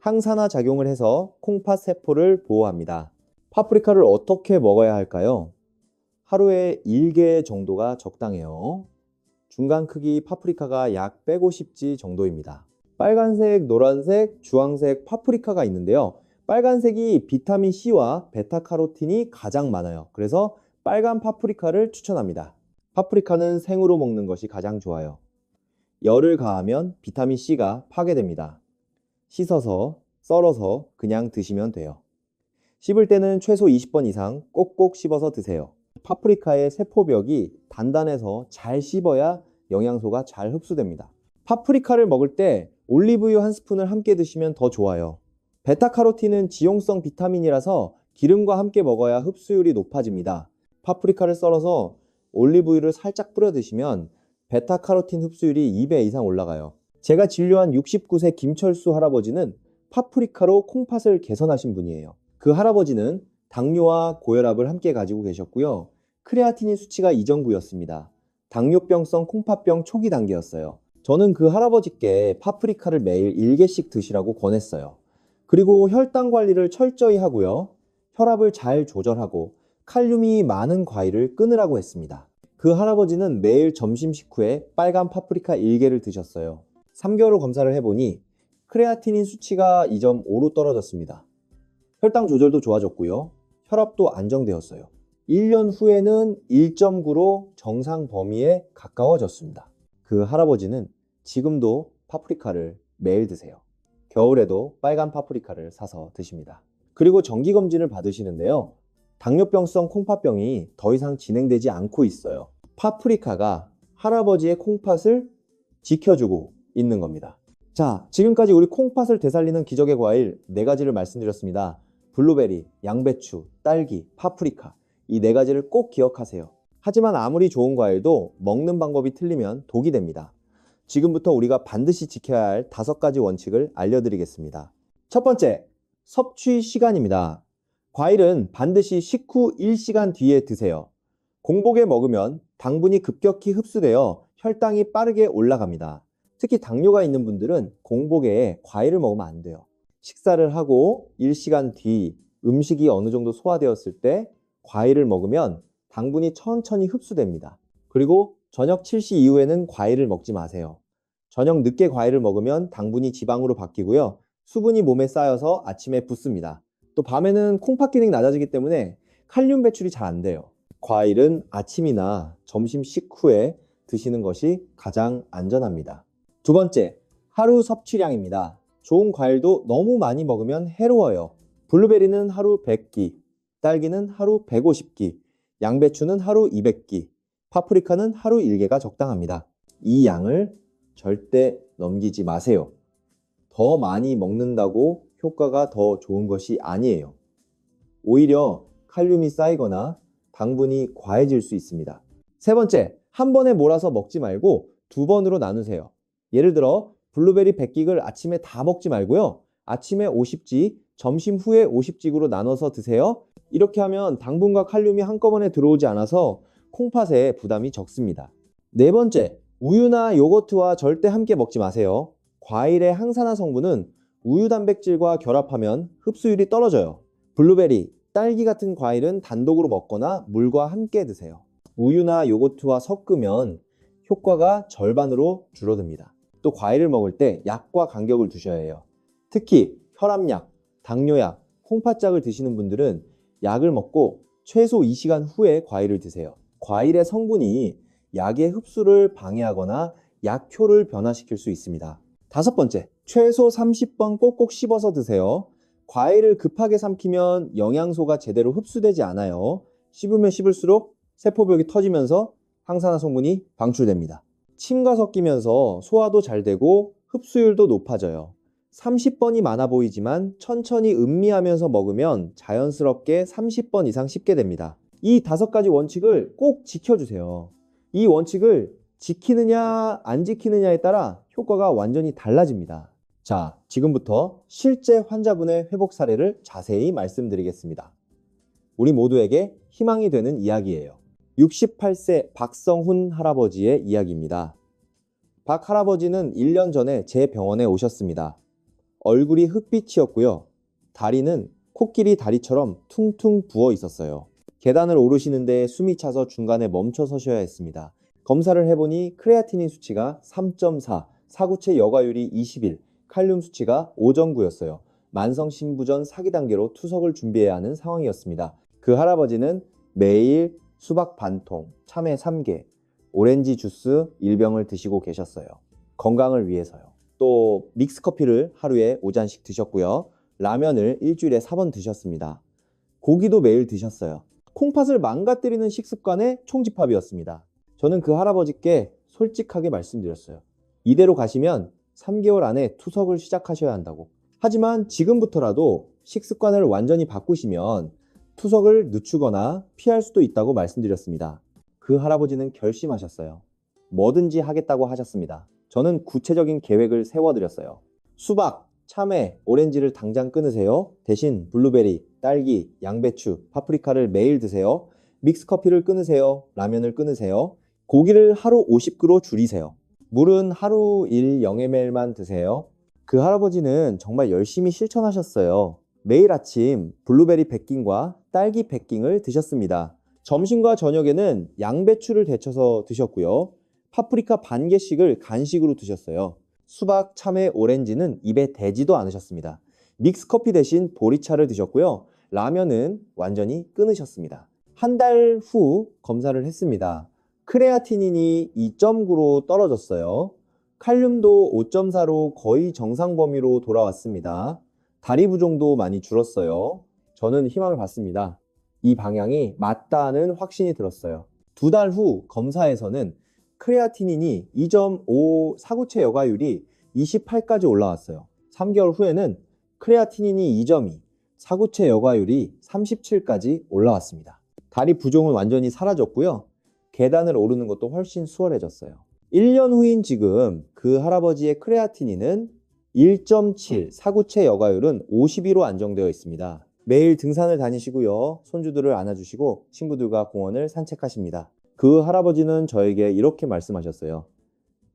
항산화 작용을 해서 콩팥 세포를 보호합니다. 파프리카를 어떻게 먹어야 할까요? 하루에 1개 정도가 적당해요. 중간 크기 파프리카가 약 150지 정도입니다. 빨간색, 노란색, 주황색 파프리카가 있는데요. 빨간색이 비타민 C와 베타카로틴이 가장 많아요. 그래서 빨간 파프리카를 추천합니다. 파프리카는 생으로 먹는 것이 가장 좋아요. 열을 가하면 비타민 C가 파괴됩니다. 씻어서, 썰어서 그냥 드시면 돼요. 씹을 때는 최소 20번 이상 꼭꼭 씹어서 드세요. 파프리카의 세포벽이 단단해서 잘 씹어야 영양소가 잘 흡수됩니다. 파프리카를 먹을 때 올리브유 한 스푼을 함께 드시면 더 좋아요. 베타카로틴은 지용성 비타민이라서 기름과 함께 먹어야 흡수율이 높아집니다. 파프리카를 썰어서 올리브유를 살짝 뿌려 드시면 베타카로틴 흡수율이 2배 이상 올라가요. 제가 진료한 69세 김철수 할아버지는 파프리카로 콩팥을 개선하신 분이에요. 그 할아버지는 당뇨와 고혈압을 함께 가지고 계셨고요. 크레아티닌 수치가 이정구였습니다. 당뇨병성 콩팥병 초기 단계였어요. 저는 그 할아버지께 파프리카를 매일 1개씩 드시라고 권했어요. 그리고 혈당 관리를 철저히 하고요. 혈압을 잘 조절하고 칼륨이 많은 과일을 끊으라고 했습니다. 그 할아버지는 매일 점심 식후에 빨간 파프리카 1개를 드셨어요. 3개월 후 검사를 해보니 크레아티닌 수치가 2.5로 떨어졌습니다. 혈당 조절도 좋아졌고요. 혈압도 안정되었어요. 1년 후에는 1.9로 정상 범위에 가까워졌습니다. 그 할아버지는 지금도 파프리카를 매일 드세요. 겨울에도 빨간 파프리카를 사서 드십니다. 그리고 정기검진을 받으시는데요. 당뇨병성 콩팥병이 더 이상 진행되지 않고 있어요. 파프리카가 할아버지의 콩팥을 지켜주고 있는 겁니다. 자, 지금까지 우리 콩팥을 되살리는 기적의 과일 4가지를 말씀드렸습니다. 블루베리, 양배추, 딸기, 파프리카 이 4가지를 꼭 기억하세요. 하지만 아무리 좋은 과일도 먹는 방법이 틀리면 독이 됩니다. 지금부터 우리가 반드시 지켜야 할 5가지 원칙을 알려드리겠습니다. 첫 번째, 섭취 시간입니다. 과일은 반드시 식후 1시간 뒤에 드세요. 공복에 먹으면 당분이 급격히 흡수되어 혈당이 빠르게 올라갑니다. 특히 당뇨가 있는 분들은 공복에 과일을 먹으면 안 돼요. 식사를 하고 1시간 뒤 음식이 어느 정도 소화되었을 때 과일을 먹으면 당분이 천천히 흡수됩니다. 그리고 저녁 7시 이후에는 과일을 먹지 마세요. 저녁 늦게 과일을 먹으면 당분이 지방으로 바뀌고요. 수분이 몸에 쌓여서 아침에 붓습니다. 또 밤에는 콩팥 기능이 낮아지기 때문에 칼륨 배출이 잘 안 돼요. 과일은 아침이나 점심 식후에 드시는 것이 가장 안전합니다. 두 번째, 하루 섭취량입니다. 좋은 과일도 너무 많이 먹으면 해로워요. 블루베리는 하루 100기, 딸기는 하루 150기, 양배추는 하루 200기, 파프리카는 하루 1개가 적당합니다. 이 양을 절대 넘기지 마세요. 더 많이 먹는다고 효과가 더 좋은 것이 아니에요. 오히려 칼륨이 쌓이거나 당분이 과해질 수 있습니다. 세 번째, 한 번에 몰아서 먹지 말고 2번으로 나누세요. 예를 들어 블루베리 100기를 아침에 다 먹지 말고요. 아침에 50지, 점심 후에 50지으로 나눠서 드세요. 이렇게 하면 당분과 칼륨이 한꺼번에 들어오지 않아서 콩팥에 부담이 적습니다. 네 번째, 우유나 요거트와 절대 함께 먹지 마세요. 과일의 항산화 성분은 우유 단백질과 결합하면 흡수율이 떨어져요. 블루베리, 딸기 같은 과일은 단독으로 먹거나 물과 함께 드세요. 우유나 요거트와 섞으면 효과가 절반으로 줄어듭니다. 또 과일을 먹을 때 약과 간격을 두셔야 해요. 특히 혈압약, 당뇨약, 콩팥약을 드시는 분들은 약을 먹고 최소 2시간 후에 과일을 드세요. 과일의 성분이 약의 흡수를 방해하거나 약효를 변화시킬 수 있습니다. 다섯 번째, 최소 30번 꼭꼭 씹어서 드세요. 과일을 급하게 삼키면 영양소가 제대로 흡수되지 않아요. 씹으면 씹을수록 세포벽이 터지면서 항산화 성분이 방출됩니다. 침과 섞이면서 소화도 잘 되고 흡수율도 높아져요. 30번이 많아 보이지만 천천히 음미하면서 먹으면 자연스럽게 30번 이상 씹게 됩니다. 이 5가지 원칙을 꼭 지켜주세요. 이 원칙을 지키느냐 안 지키느냐에 따라 효과가 완전히 달라집니다. 자, 지금부터 실제 환자분의 회복 사례를 자세히 말씀드리겠습니다. 우리 모두에게 희망이 되는 이야기예요. 68세 박성훈 할아버지의 이야기입니다. 박 할아버지는 1년 전에 제 병원에 오셨습니다. 얼굴이 흑빛이었고요. 다리는 코끼리 다리처럼 퉁퉁 부어 있었어요. 계단을 오르시는데 숨이 차서 중간에 멈춰 서셔야 했습니다. 검사를 해보니 크레아티닌 수치가 3.4, 사구체 여과율이 21, 칼륨 수치가 5.9였어요. 만성 신부전 4기 단계로 투석을 준비해야 하는 상황이었습니다. 그 할아버지는 매일 수박 반통, 참외 3개, 오렌지 주스 1병을 드시고 계셨어요. 건강을 위해서요. 또 믹스커피를 하루에 5잔씩 드셨고요. 라면을 일주일에 4번 드셨습니다. 고기도 매일 드셨어요. 콩팥을 망가뜨리는 식습관의 총집합이었습니다. 저는 그 할아버지께 솔직하게 말씀드렸어요. 이대로 가시면 3개월 안에 투석을 시작하셔야 한다고. 하지만 지금부터라도 식습관을 완전히 바꾸시면 투석을 늦추거나 피할 수도 있다고 말씀드렸습니다. 그 할아버지는 결심하셨어요. 뭐든지 하겠다고 하셨습니다. 저는 구체적인 계획을 세워드렸어요. 수박, 참외, 오렌지를 당장 끊으세요. 대신 블루베리, 딸기, 양배추, 파프리카를 매일 드세요. 믹스커피를 끊으세요. 라면을 끊으세요. 고기를 하루 50g로 줄이세요. 물은 하루 0ml만 드세요. 그 할아버지는 정말 열심히 실천하셨어요. 매일 아침 블루베리 100김과 딸기 100김을 드셨습니다. 점심과 저녁에는 양배추를 데쳐서 드셨고요. 파프리카 반 개씩을 간식으로 드셨어요. 수박, 참외, 오렌지는 입에 대지도 않으셨습니다. 믹스커피 대신 보리차를 드셨고요. 라면은 완전히 끊으셨습니다. 한 달 후 검사를 했습니다. 크레아티닌이 2.9로 떨어졌어요. 칼륨도 5.4로 거의 정상 범위로 돌아왔습니다. 다리 부종도 많이 줄었어요. 저는 희망을 받습니다. 이 방향이 맞다는 확신이 들었어요. 2달 후 검사에서는 크레아티닌이 2.5 사구체 여과율이 28까지 올라왔어요. 3개월 후에는 크레아티닌이 2.2, 사구체 여과율이 37까지 올라왔습니다. 다리 부종은 완전히 사라졌고요. 계단을 오르는 것도 훨씬 수월해졌어요. 1년 후인 지금 그 할아버지의 크레아티닌은 1.7, 사구체 여과율은 52로 안정되어 있습니다. 매일 등산을 다니시고요. 손주들을 안아주시고 친구들과 공원을 산책하십니다. 그 할아버지는 저에게 이렇게 말씀하셨어요.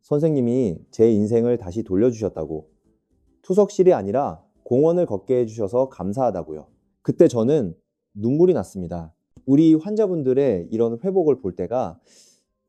선생님이 제 인생을 다시 돌려주셨다고. 투석실이 아니라 공원을 걷게 해주셔서 감사하다고요. 그때 저는 눈물이 났습니다. 우리 환자분들의 이런 회복을 볼 때가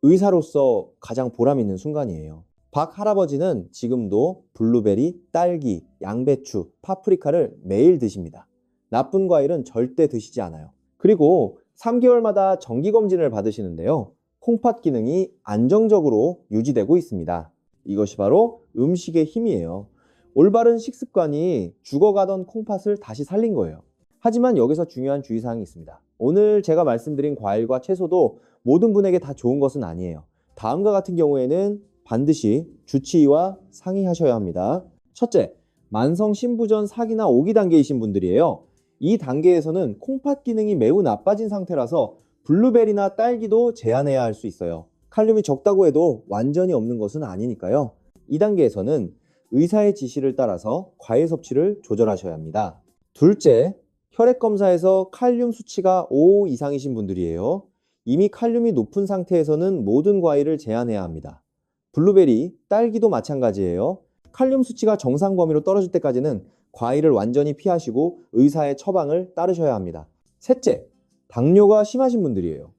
의사로서 가장 보람 있는 순간이에요. 박 할아버지는 지금도 블루베리, 딸기, 양배추, 파프리카를 매일 드십니다. 나쁜 과일은 절대 드시지 않아요. 그리고 3개월마다 정기검진을 받으시는데요. 콩팥 기능이 안정적으로 유지되고 있습니다. 이것이 바로 음식의 힘이에요. 올바른 식습관이 죽어가던 콩팥을 다시 살린 거예요. 하지만 여기서 중요한 주의사항이 있습니다. 오늘 제가 말씀드린 과일과 채소도 모든 분에게 다 좋은 것은 아니에요. 다음과 같은 경우에는 반드시 주치의와 상의하셔야 합니다. 첫째, 만성 신부전 4기나 5기 단계이신 분들이에요. 이 단계에서는 콩팥 기능이 매우 나빠진 상태라서 블루베리나 딸기도 제한해야 할 수 있어요. 칼륨이 적다고 해도 완전히 없는 것은 아니니까요. 이 단계에서는 의사의 지시를 따라서 과일 섭취를 조절하셔야 합니다. 둘째, 혈액 검사에서 칼륨 수치가 5 이상이신 분들이에요. 이미 칼륨이 높은 상태에서는 모든 과일을 제한해야 합니다. 블루베리, 딸기도 마찬가지예요. 칼륨 수치가 정상 범위로 떨어질 때까지는 과일을 완전히 피하시고 의사의 처방을 따르셔야 합니다. 셋째, 당뇨가 심하신 분들이에요.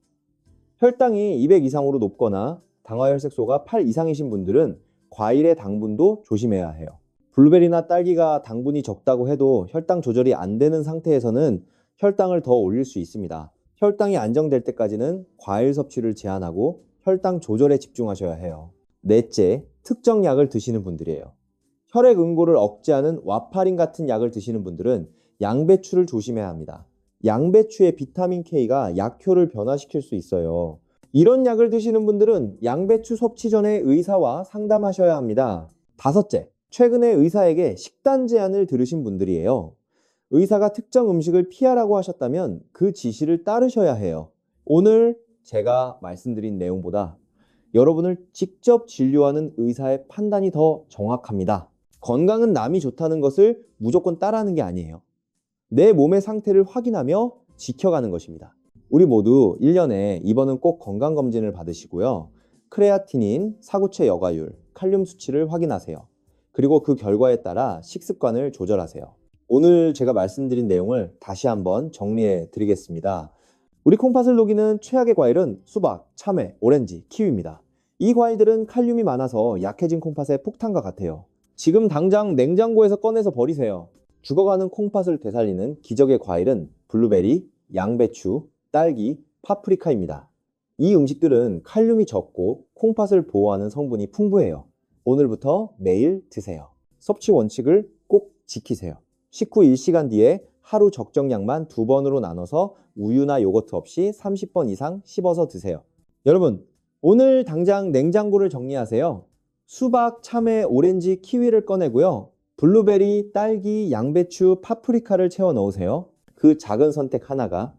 혈당이 200 이상으로 높거나 당화혈색소가 8 이상이신 분들은 과일의 당분도 조심해야 해요. 블루베리나 딸기가 당분이 적다고 해도 혈당 조절이 안 되는 상태에서는 혈당을 더 올릴 수 있습니다. 혈당이 안정될 때까지는 과일 섭취를 제한하고 혈당 조절에 집중하셔야 해요. 넷째, 특정 약을 드시는 분들이에요. 혈액 응고를 억제하는 와파린 같은 약을 드시는 분들은 양배추를 조심해야 합니다. 양배추의 비타민 K가 약효를 변화시킬 수 있어요. 이런 약을 드시는 분들은 양배추 섭취 전에 의사와 상담하셔야 합니다. 다섯째, 최근에 의사에게 식단 제한을 들으신 분들이에요. 의사가 특정 음식을 피하라고 하셨다면 그 지시를 따르셔야 해요. 오늘 제가 말씀드린 내용보다 여러분을 직접 진료하는 의사의 판단이 더 정확합니다. 건강은 남이 좋다는 것을 무조건 따라하는 게 아니에요. 내 몸의 상태를 확인하며 지켜가는 것입니다. 우리 모두 1년에 이번은 꼭 건강검진을 받으시고요. 크레아티닌, 사구체 여과율, 칼륨 수치를 확인하세요. 그리고 그 결과에 따라 식습관을 조절하세요. 오늘 제가 말씀드린 내용을 다시 한번 정리해 드리겠습니다. 우리 콩팥을 녹이는 최악의 과일은 수박, 참외, 오렌지, 키위입니다. 이 과일들은 칼륨이 많아서 약해진 콩팥의 폭탄과 같아요. 지금 당장 냉장고에서 꺼내서 버리세요. 죽어가는 콩팥을 되살리는 기적의 과일은 블루베리, 양배추, 딸기, 파프리카입니다. 이 음식들은 칼륨이 적고 콩팥을 보호하는 성분이 풍부해요. 오늘부터 매일 드세요. 섭취 원칙을 꼭 지키세요. 식후 1시간 뒤에 하루 적정량만 2번으로 나눠서 우유나 요거트 없이 30번 이상 씹어서 드세요. 여러분, 오늘 당장 냉장고를 정리하세요. 수박, 참외, 오렌지, 키위를 꺼내고요. 블루베리, 딸기, 양배추, 파프리카를 채워 넣으세요. 그 작은 선택 하나가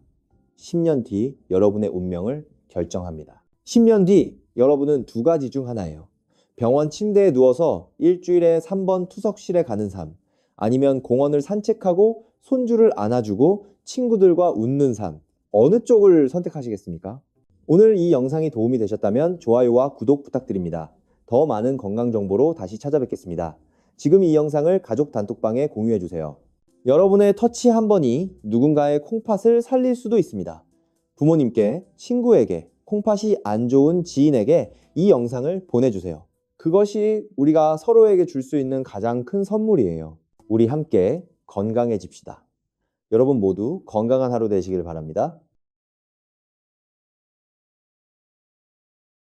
10년 뒤 여러분의 운명을 결정합니다. 10년 뒤 여러분은 두 가지 중 하나예요. 병원 침대에 누워서 일주일에 3번 투석실에 가는 삶, 아니면 공원을 산책하고 손주를 안아주고 친구들과 웃는 삶. 어느 쪽을 선택하시겠습니까? 오늘 이 영상이 도움이 되셨다면 좋아요와 구독 부탁드립니다. 더 많은 건강 정보로 다시 찾아뵙겠습니다. 지금 이 영상을 가족 단톡방에 공유해주세요. 여러분의 터치 한 번이 누군가의 콩팥을 살릴 수도 있습니다. 부모님께, 친구에게, 콩팥이 안 좋은 지인에게 이 영상을 보내주세요. 그것이 우리가 서로에게 줄 수 있는 가장 큰 선물이에요. 우리 함께 건강해집시다. 여러분 모두 건강한 하루 되시길 바랍니다.